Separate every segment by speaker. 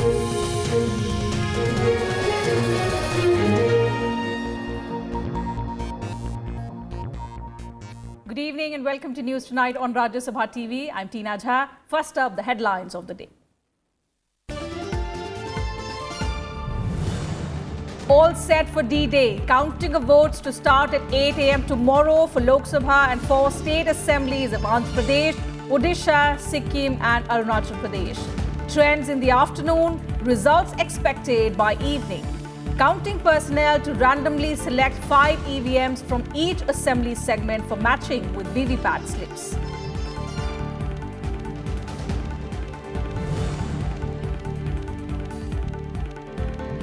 Speaker 1: Good evening and welcome to News Tonight on Rajya Sabha TV. I'm Tina Jha. First up, the headlines of the day. All set for D-Day. Counting of votes to start at 8 a.m. tomorrow for Lok Sabha and 4 state assemblies of Andhra Pradesh, Odisha, Sikkim and Arunachal Pradesh. Trends in the afternoon, results expected by evening. Counting personnel to randomly select 5 EVMs from each assembly segment for matching with VVPAT slips.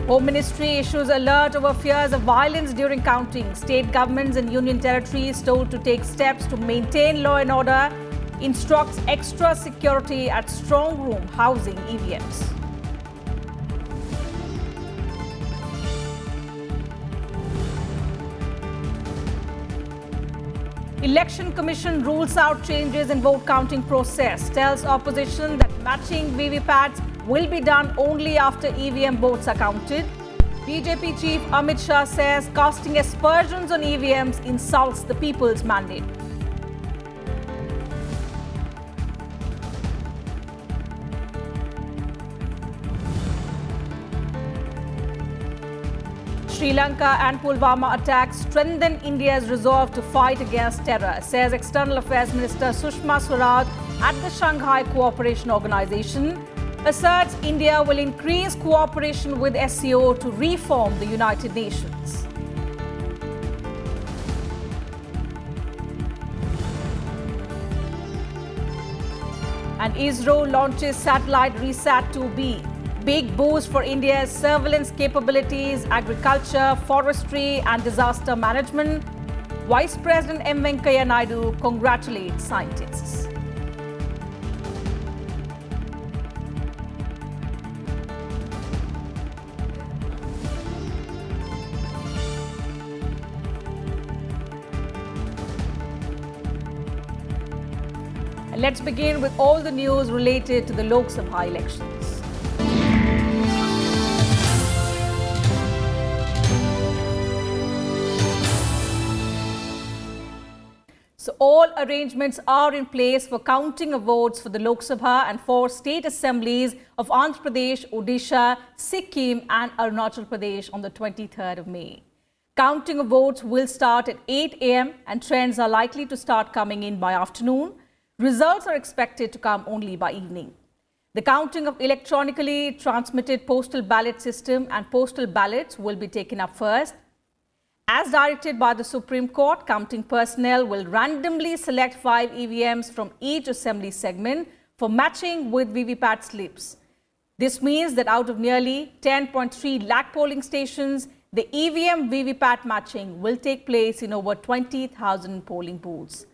Speaker 1: Home Ministry issues alert over fears of violence during counting. State governments and union territories told to take steps to maintain law and order. Instructs extra security at strong room housing EVMs. Election Commission rules out changes in vote counting process. Tells opposition that matching VVPATs will be done only after EVM votes are counted. BJP Chief Amit Shah says casting aspersions on EVMs insults the people's mandate. Sri Lanka and Pulwama attacks strengthen India's resolve to fight against terror, says External Affairs Minister Sushma Swaraj at the Shanghai Cooperation Organization. Asserts India will increase cooperation with SCO to reform the United Nations. And ISRO launches satellite RISAT-2B. Big boost for India's surveillance capabilities, agriculture, forestry and disaster management. Vice President M. Venkaiah Naidu congratulates scientists. And let's begin with all the news related to the Lok Sabha elections. So all arrangements are in place for counting of votes for the Lok Sabha and 4 state assemblies of Andhra Pradesh, Odisha, Sikkim and Arunachal Pradesh on the 23rd of May. Counting of votes will start at 8 a.m. and trends are likely to start coming in by afternoon. Results are expected to come only by evening. The counting of electronically transmitted postal ballot system and postal ballots will be taken up first. As directed by the Supreme Court, counting personnel will randomly select 5 EVMs from each assembly segment for matching with VVPAT slips. This means that out of nearly 10.3 lakh polling stations, the EVM VVPAT matching will take place in over 20,000 polling booths.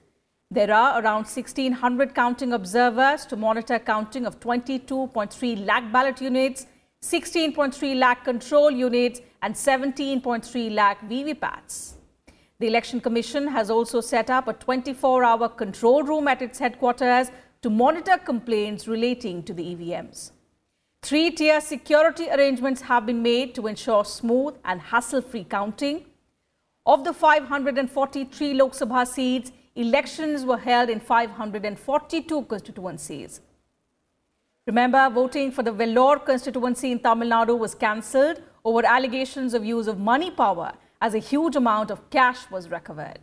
Speaker 1: There are around 1,600 counting observers to monitor counting of 22.3 lakh ballot units, 16.3 lakh control units and 17.3 lakh VVPATs. The Election Commission has also set up a 24-hour control room at its headquarters to monitor complaints relating to the EVMs. 3-tier security arrangements have been made to ensure smooth and hassle-free counting. Of the 543 Lok Sabha seats, elections were held in 542 constituencies. Remember, voting for the Vellore constituency in Tamil Nadu was cancelled over allegations of use of money power as a huge amount of cash was recovered.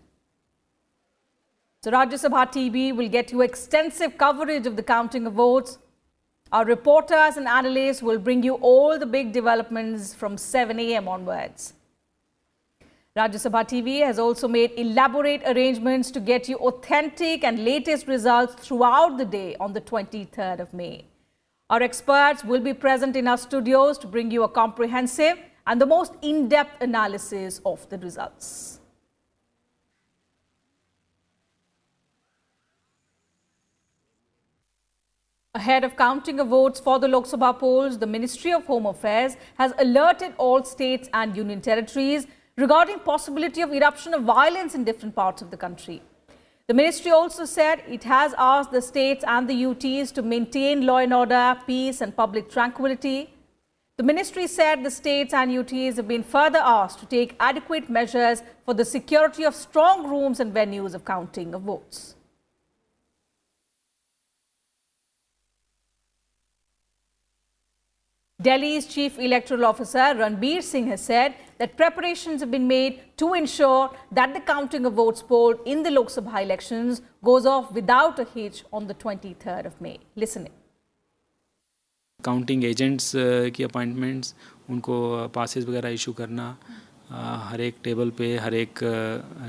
Speaker 1: So Rajya Sabha TV will get you extensive coverage of the counting of votes. Our reporters and analysts will bring you all the big developments from 7 a.m. onwards. Rajya Sabha TV has also made elaborate arrangements to get you authentic and latest results throughout the day on the 23rd of May. Our experts will be present in our studios to bring you a comprehensive and the most in-depth analysis of the results. Ahead of counting of votes for the Lok Sabha polls, the Ministry of Home Affairs has alerted all states and union territories regarding possibility of eruption of violence in different parts of the country. The ministry also said it has asked the states and the UTs to maintain law and order, peace and public tranquility. The ministry said the states and UTs have been further asked to take adequate measures for the security of strong rooms and venues of counting of votes. Delhi's Chief Electoral Officer Ranbir Singh has said that preparations have been made to ensure that the counting of votes polled in the Lok Sabha elections goes off without a hitch on the 23rd of May. Listen in.
Speaker 2: Counting agents की appointments, उनको passes वगैरह issue करना, हर एक table पे हर एक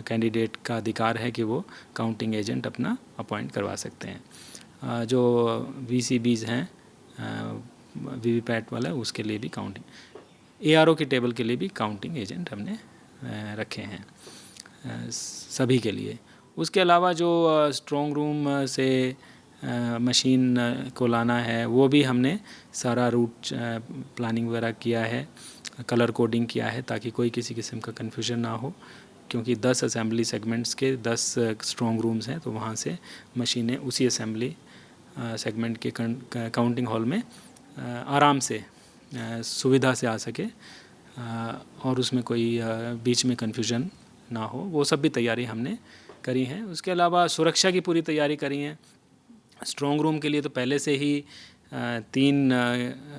Speaker 2: candidate का अधिकार है कि वो काउंटिंग एजेंट अपना अपॉइंट करवा सकते हैं। जो VCBs हैं वीवीपैट वाला, उसके लिए भी काउंटिंग, ARO की टेबल के लिए भी काउंटिंग एजेंट हमने रखे हैं सभी के लिए। उसके अलावा जो स्ट्रॉन्ग रूम से मशीन को लाना है, वो भी हमने सारा रूट प्लानिंग वगैरह किया है, कलर कोडिंग किया है, ताकि कोई किसी किस्म का कन्फ्यूजन ना हो, क्योंकि 10 असेंबली सेगमेंट्स के 10 स्ट्रॉन्ग रूम्स हैं, तो वहाँ से मशीनें उसी असेंबली सेगमेंट के काउंटिंग हॉल में आराम से सुविधा से आ सके और उसमें कोई बीच में कन्फ्यूजन ना हो, वो सब भी तैयारी हमने करी है। उसके अलावा सुरक्षा की पूरी तैयारी करी है। स्ट्रॉन्ग रूम के लिए तो पहले से ही 3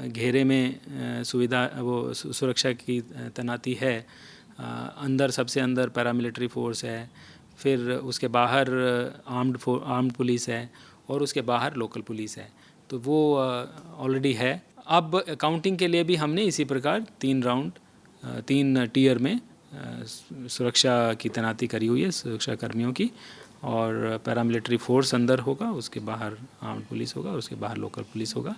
Speaker 2: घेरे में सुविधा वो सुरक्षा की तैनाती है। अंदर सबसे अंदर पैरामिलिट्री फोर्स है, फिर उसके बाहर आर्म्ड पुलिस है और उसके बाहर लोकल पुलिस है, तो वो ऑलरेडी है। अब काउंटिंग के लिए भी हमने इसी प्रकार 3 टीयर में सुरक्षा की तैनाती करी हुई है, सुरक्षा कर्मियों की, और पैरामिलिट्री फोर्स अंदर होगा, उसके बाहर आर्म्ड पुलिस होगा, उसके बाहर लोकल पुलिस होगा।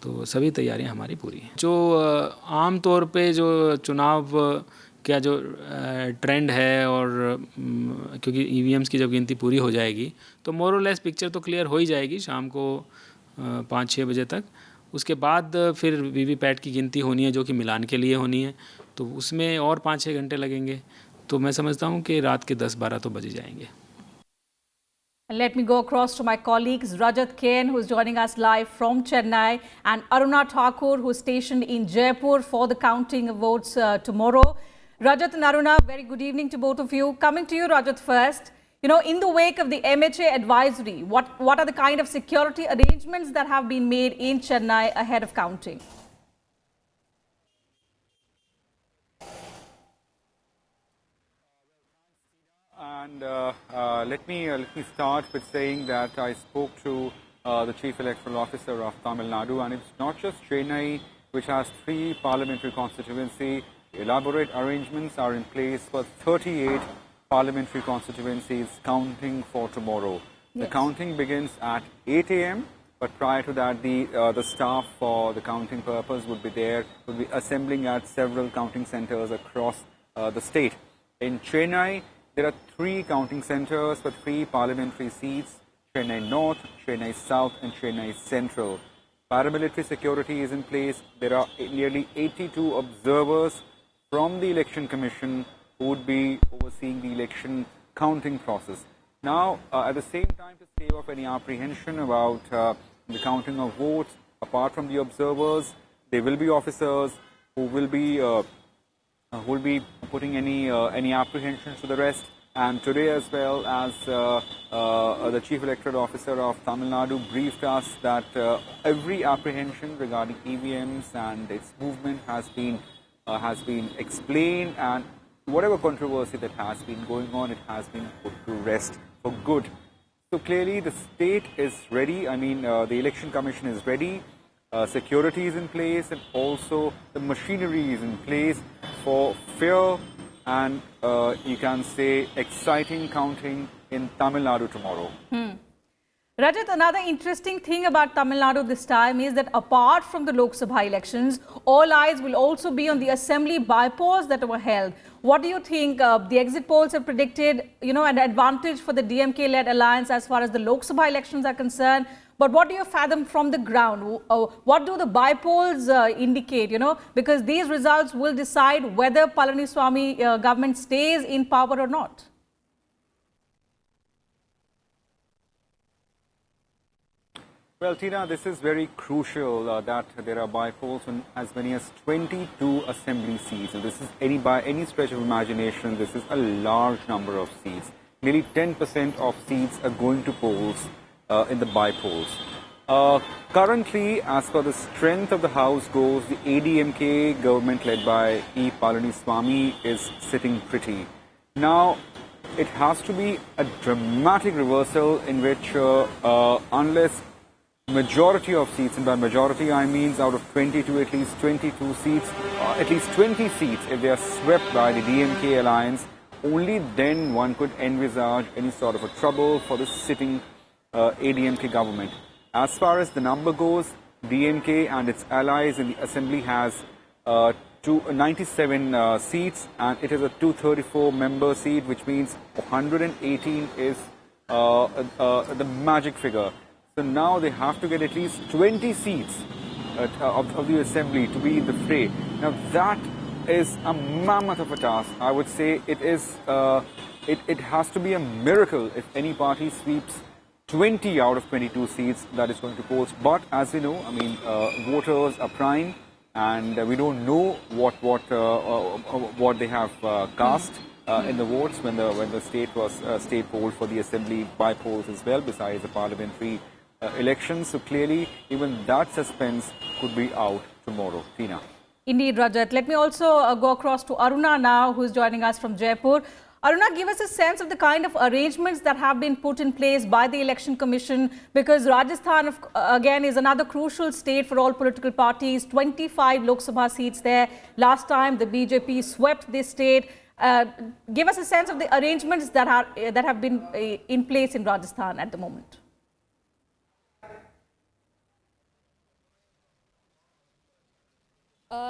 Speaker 2: तो सभी तैयारियां हमारी पूरी हैं। जो आम तौर पे जो चुनाव का जो ट्रेंड है, और क्योंकि EVMs की जब गिनती पूरी हो जाएगी तो मोर और लेस पिक्चर तो क्लियर हो ही जाएगी शाम को 5-6 बजे तक। उसके बाद फिर वीवीपैट की गिनती होनी है, जो कि मिलान के लिए होनी है, तो उसमें और 5-6 घंटे लगेंगे। तो मैं समझता हूँ कि रात के 10-12 तो बज जाएंगे।
Speaker 1: Let me go across to my colleagues Rajat Ken, who is joining us live from Chennai, and Aruna Thakur, who is stationed in Jaipur for the counting of votes tomorrow. Rajat and Aruna, very good evening to both of you. Coming to you, Rajat, first. You know, in the wake of the MHA advisory, what are the kind of security arrangements that have been made in Chennai ahead of counting?
Speaker 3: And let me start with saying that I spoke to the Chief Electoral Officer of Tamil Nadu, and it's not just Chennai, which has 3 parliamentary constituencies. Elaborate arrangements are in place for 38 parliamentary constituencies counting for tomorrow. Yes. The counting begins at 8 a.m., but prior to that, the staff for the counting purpose would be assembling at several counting centers across the state. In Chennai, there are 3 counting centers for 3 parliamentary seats: Chennai North, Chennai South and Chennai Central. Paramilitary security is in place. There are nearly 82 observers from the Election Commission who would be overseeing the election counting process. Now, at the same time, to stave off any apprehension about the counting of votes, apart from the observers, there will be officers who will be putting any apprehensions to the rest. And today, as well as the Chief Electoral Officer of Tamil Nadu briefed us that every apprehension regarding EVMs and its movement has been explained, and whatever controversy that has been going on, it has been put to rest for good. So clearly, the state is ready. I mean, the Election Commission is ready. Security is in place, and also the machinery is in place for fair and you can say exciting counting in Tamil Nadu tomorrow.
Speaker 1: Rajat, another interesting thing about Tamil Nadu this time is that apart from the Lok Sabha elections, all eyes will also be on the assembly bypolls that were held. What do you think? The exit polls have predicted, an advantage for the DMK-led alliance as far as the Lok Sabha elections are concerned. But what do you fathom from the ground? What do the bypolls indicate? Because these results will decide whether Palaniswamy government stays in power or not.
Speaker 3: Well, Tina, this is very crucial that there are by-polls on as many as 22 assembly seats. And this is by any stretch of imagination, this is a large number of seats. Nearly 10% of seats are going to polls in the by-polls. Currently, as per the strength of the House goes, the ADMK government led by E. Palaniswamy is sitting pretty. Now, it has to be a dramatic reversal in which unless majority of seats, and by majority I mean out of 22, at least 22 seats, at least 20 seats, if they are swept by the DMK alliance, only then one could envisage any sort of a trouble for the sitting ADMK government. As far as the number goes, DMK and its allies in the assembly has 97 seats, and it is a 234-member seat, which means 118 is the magic figure. So now they have to get at least 20 seats of the assembly to be in the fray. Now that is a mammoth of a task. I would say it is. It has to be a miracle if any party sweeps 20 out of 22 seats that is going to polls. But as we know, I mean, voters are prying, and we don't know what they have cast in the votes when the state polled for the assembly by polls as well, besides the parliamentary elections. So clearly, even that suspense could be out tomorrow. Tina.
Speaker 1: Indeed, Rajat. Let me also go across to Aruna now, who is joining us from Jaipur. Aruna, give us a sense of the kind of arrangements that have been put in place by the Election Commission, because Rajasthan, again, is another crucial state for all political parties. 25 Lok Sabha seats there. Last time, the BJP swept this state. Give us a sense of the arrangements that have been in place in Rajasthan at the moment.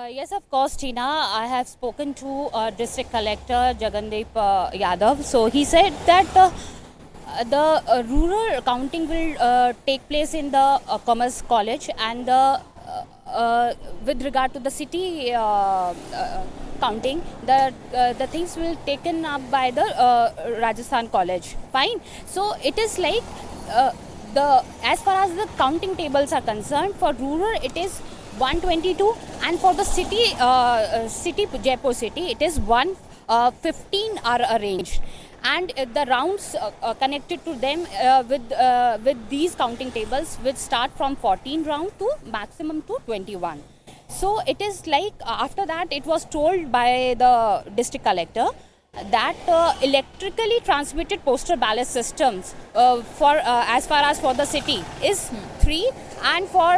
Speaker 4: Yes, of course, Tina. I have spoken to District Collector Jagandeep Yadav. So he said that the rural counting will take place in the Commerce College, and with regard to the city counting, the things will taken up by the Rajasthan College. Fine. So it is like as far as the counting tables are concerned, for rural it is 122, and for the city, Jaipur city, it is 115 are arranged, and the rounds connected to them with these counting tables will start from 14 round to maximum to 21. So it is like after that it was told by the district collector that electrically transmitted postal ballot systems for as far as for the city is 3, and for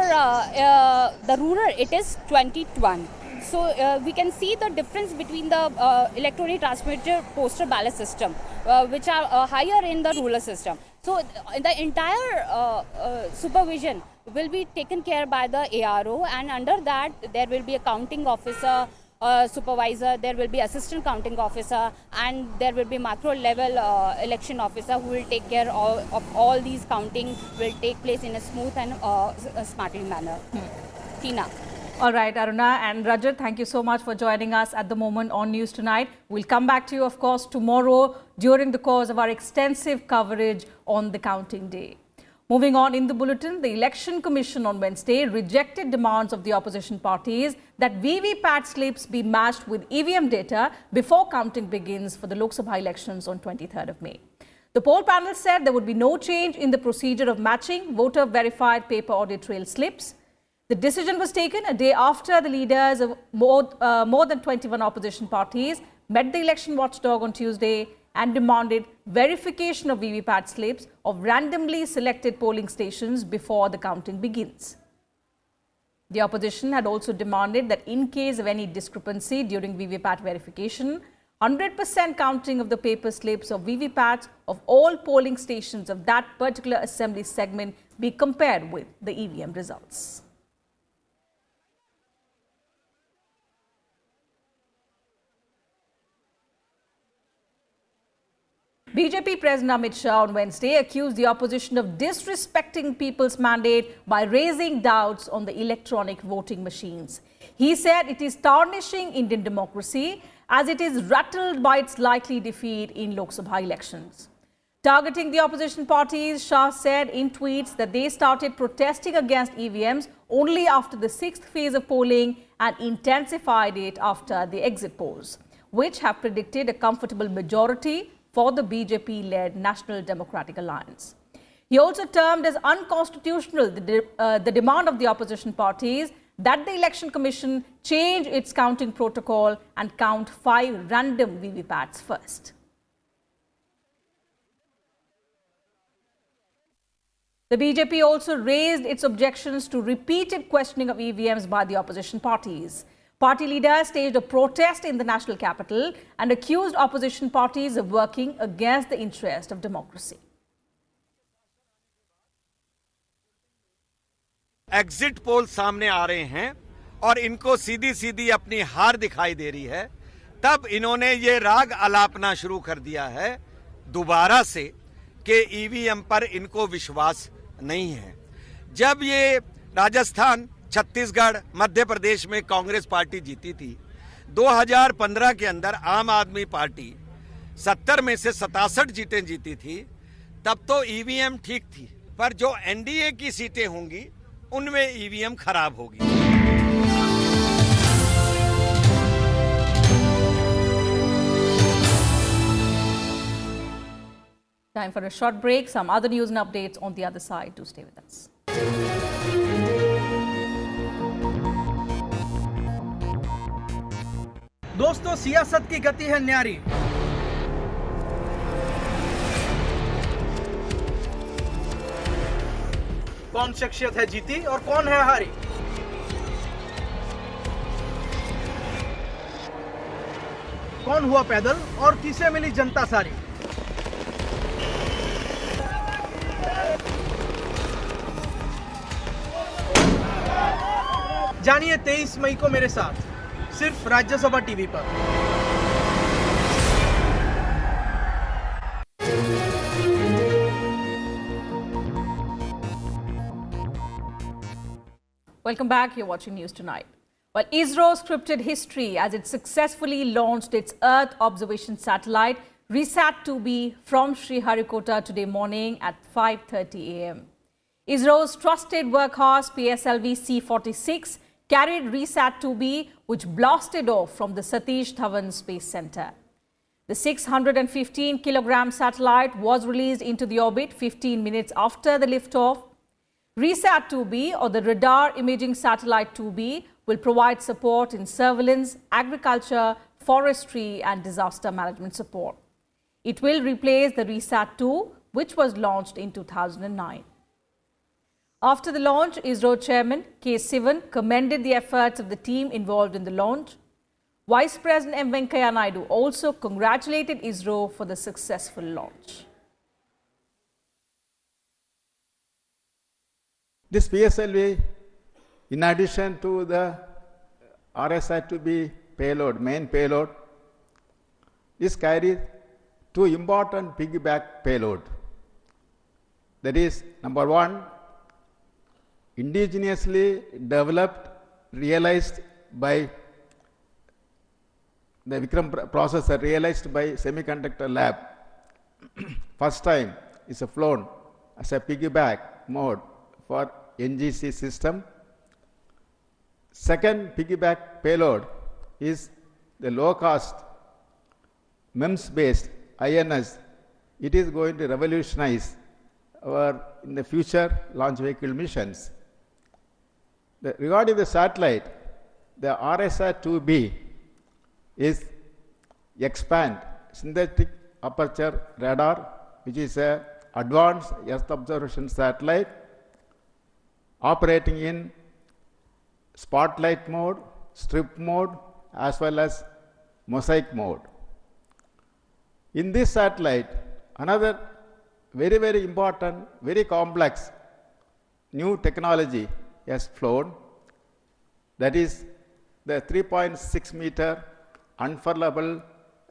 Speaker 4: the rural it is 21. So we can see the difference between the electrically transmitted postal ballot system, which are higher in the rural system. So the entire supervision will be taken care by the ARO, and under that there will be a counting officer, supervisor, there will be assistant counting officer, and there will be macro level election officer who will take care of all these counting will take place in a smooth and smartly manner. Tina.
Speaker 1: All right, Aruna and Rajat, thank you so much for joining us at the moment on News Tonight. We'll come back to you, of course, tomorrow during the course of our extensive coverage on the counting day. Moving on in the bulletin, the Election Commission on Wednesday rejected demands of the opposition parties that VVPAT slips be matched with EVM data before counting begins for the Lok Sabha elections on 23rd of May. The poll panel said there would be no change in the procedure of matching voter-verified paper audit trail slips. The decision was taken a day after the leaders of more than 21 opposition parties met the election watchdog on Tuesday and demanded verification of VVPAT slips of randomly selected polling stations before the counting begins. The opposition had also demanded that in case of any discrepancy during VVPAT verification, 100% counting of the paper slips of VVPAT of all polling stations of that particular assembly segment be compared with the EVM results. BJP President Amit Shah on Wednesday accused the opposition of disrespecting people's mandate by raising doubts on the electronic voting machines. He said it is tarnishing Indian democracy as it is rattled by its likely defeat in Lok Sabha elections. Targeting the opposition parties, Shah said in tweets that they started protesting against EVMs only after the 6th phase of polling and intensified it after the exit polls, which have predicted a comfortable majority for the BJP-led National Democratic Alliance. He also termed as unconstitutional the demand of the opposition parties that the Election Commission change its counting protocol and count 5 random VVPATs first. The BJP also raised its objections to repeated questioning of EVMs by the opposition parties. Party leaders staged a protest in the national capital and accused opposition parties of working against the interest of democracy.
Speaker 5: Exit poll सामने आ रहे हैं और इनको सीधी सीधी अपनी हार दिखाई दे रही है, तब इन्होंने ये राग अलापना शुरू कर दिया है दोबारा से कि ईवीएम पर इनको विश्वास नहीं है। जब ये राजस्थान, छत्तीसगढ़, मध्य प्रदेश में कांग्रेस पार्टी जीती थी, 2015 के अंदर आम आदमी पार्टी 70 में से 67 सीटें जीती थी, तब तो ईवीएम ठीक थी, पर जो एनडीए की सीटें होंगी उनमें ईवीएम खराब होगी।
Speaker 1: Time for a short break. Some other news and updates on the other side. Do stay with us.
Speaker 6: दोस्तों, सियासत की गति है न्यारी। कौन शख्सियत है जीती और कौन है हारी? कौन हुआ पैदल और किसे मिली जनता सारी? जानिए 23 मई को मेरे साथ सिर्फ राज्यसभा टीवी पर।
Speaker 1: Welcome back. You're watching News Tonight. Well, ISRO scripted history as it successfully launched its Earth observation satellite RISAT-2B from Sriharikota today morning at 5:30 a.m. ISRO's trusted workhorse PSLV C-46 carried RISAT-2B, which blasted off from the Satish Dhawan Space Center. The 615-kilogram satellite was released into the orbit 15 minutes after the liftoff. RISAT-2B, or the Radar Imaging Satellite 2B, will provide support in surveillance, agriculture, forestry and disaster management support. It will replace the RISAT-2, which was launched in 2009. After the launch, ISRO Chairman K. Sivan commended the efforts of the team involved in the launch. Vice President M. Venkaiah Naidu also congratulated ISRO for the successful launch.
Speaker 7: This PSLV, in addition to the RSI-2B payload, main payload, is carried 2 important piggyback payload. That is, number 1, indigenously developed, realized by the Vikram processor, realized by Semiconductor Lab. First time is flown as a piggyback mode for NGC system. Second piggyback payload is the low-cost MEMS-based INS. It is going to revolutionize our in the future launch vehicle missions. Regarding the satellite, the RSI-2B is expand synthetic aperture radar, which is a advanced Earth observation satellite operating in spotlight mode, strip mode, as well as mosaic mode. In this satellite, another very, very important, very complex new technology has flown. That is the 3.6 meter unfurlable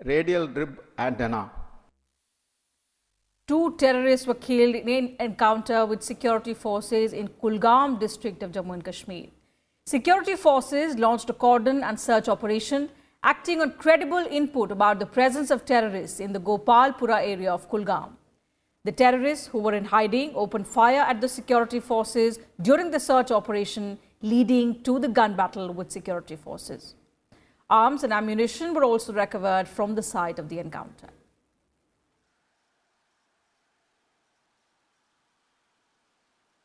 Speaker 7: radial rib antenna.
Speaker 1: 2 terrorists were killed in an encounter with security forces in Kulgam district of Jammu and Kashmir. Security forces launched a cordon and search operation, acting on credible input about the presence of terrorists in the Gopalpura area of Kulgam. The terrorists who were in hiding opened fire at the security forces during the search operation, leading to the gun battle with security forces. Arms and ammunition were also recovered from the site of the encounter.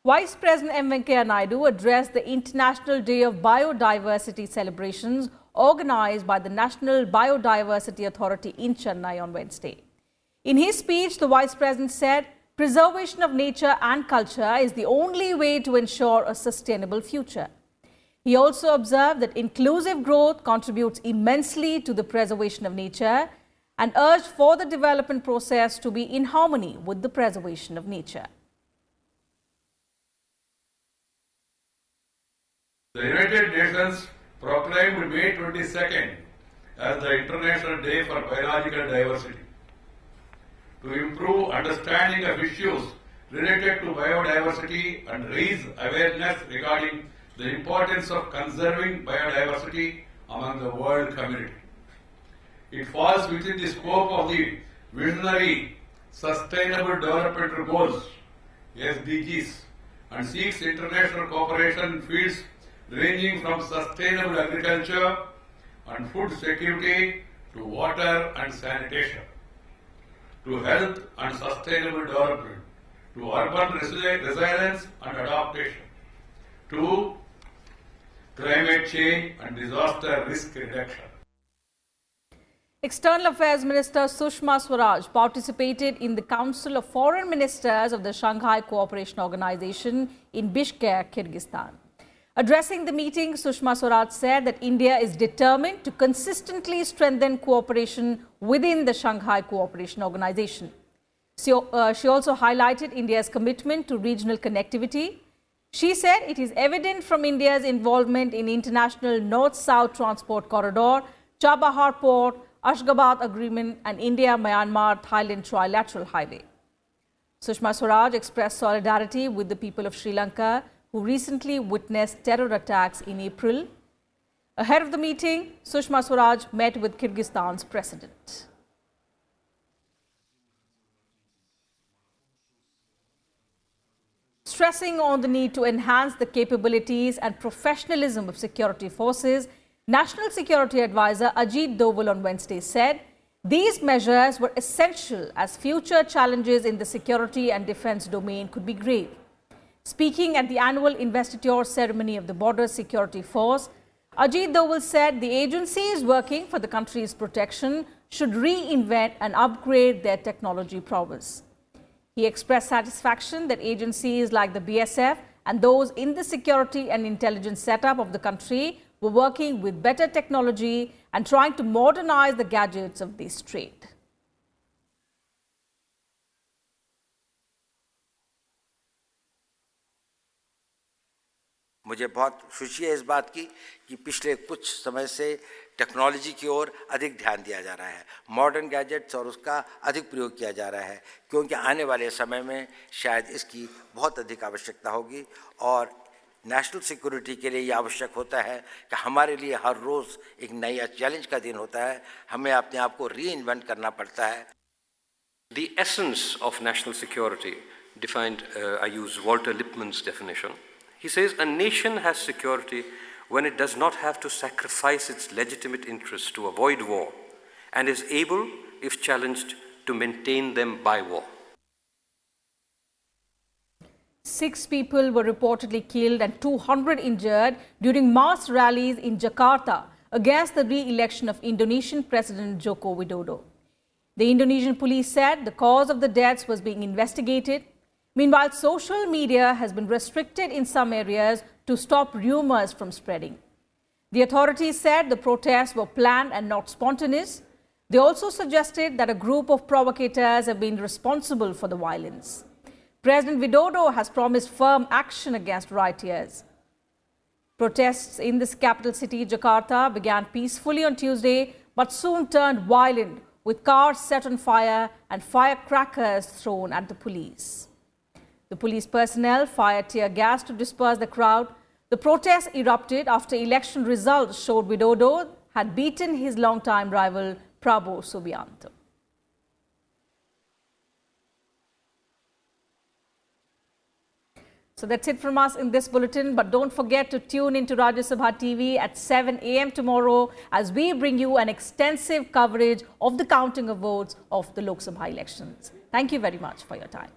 Speaker 1: Vice President M. Venkaiah Naidu addressed the International Day of Biodiversity celebrations organized by the National Biodiversity Authority in Chennai on Wednesday. In his speech, the Vice President said, preservation of nature and culture is the only way to ensure a sustainable future. He also observed that inclusive growth contributes immensely to the preservation of nature and urged for the development process to be in harmony with the preservation of nature.
Speaker 8: The United Nations proclaimed May 22nd as the International Day for Biological Diversity to improve understanding of issues related to biodiversity and raise awareness regarding the importance of conserving biodiversity among the world community. It falls within the scope of the visionary Sustainable Development Goals, SDGs, and seeks international cooperation in fields ranging from sustainable agriculture and food security to water and sanitation, to health and sustainable development, to urban resilience and adaptation, to climate change and disaster risk reduction.
Speaker 1: External Affairs Minister Sushma Swaraj participated in the Council of Foreign Ministers of the Shanghai Cooperation Organization in Bishkek, Kyrgyzstan. Addressing the meeting, Sushma Swaraj said that India is determined to consistently strengthen cooperation within the Shanghai Cooperation Organization. She also highlighted India's commitment to regional connectivity. She said it is evident from India's involvement in international North-South Transport Corridor, Chabahar Port, Ashgabat Agreement and India-Myanmar-Thailand Trilateral Highway. Sushma Swaraj expressed solidarity with the people of Sri Lanka who recently witnessed terror attacks in April. Ahead of the meeting, Sushma Swaraj met with Kyrgyzstan's president. Stressing on the need to enhance the capabilities and professionalism of security forces, National Security Advisor Ajit Doval on Wednesday said these measures were essential as future challenges in the security and defense domain could be grave. Speaking at the annual investiture ceremony of the Border Security Force, Ajit Doval said the agencies working for the country's protection should reinvent and upgrade their technology prowess. He expressed satisfaction that agencies like the BSF and those in the security and intelligence setup of the country were working with better technology and trying to modernize the gadgets of this trade.
Speaker 9: मुझे बहुत खुशी है इस बात की कि पिछले कुछ समय से टेक्नोलॉजी की ओर अधिक ध्यान दिया जा रहा है, मॉडर्न गैजेट्स और उसका अधिक प्रयोग किया जा रहा है, क्योंकि आने वाले समय में शायद इसकी बहुत अधिक आवश्यकता होगी और नेशनल सिक्योरिटी के लिए ये आवश्यक होता है कि हमारे लिए हर रोज़ एक नया चैलेंज का दिन होता है, हमें अपने आप को रीइन्वेंट करना पड़ता है.
Speaker 10: The essence of national security, defined, I use Walter Lippmann's definition. He says a nation has security when it does not have to sacrifice its legitimate interests to avoid war and is able, if challenged, to maintain them by war.
Speaker 1: 6 people were reportedly killed and 200 injured during mass rallies in Jakarta against the re-election of Indonesian President Joko Widodo. The Indonesian police said the cause of the deaths was being investigated. Meanwhile, social media has been restricted in some areas to stop rumors from spreading. The authorities said the protests were planned and not spontaneous. They also suggested that a group of provocators have been responsible for the violence. President Widodo has promised firm action against rioters. Protests in this capital city, Jakarta, began peacefully on Tuesday, but soon turned violent, with cars set on fire and firecrackers thrown at the police. The police personnel fired tear gas to disperse the crowd. The protests erupted after election results showed Widodo had beaten his longtime rival Prabowo Subianto. So that's it from us in this bulletin. But don't forget to tune into Rajya Sabha TV at 7 a.m. tomorrow as we bring you an extensive coverage of the counting of votes of the Lok Sabha elections. Thank you very much for your time.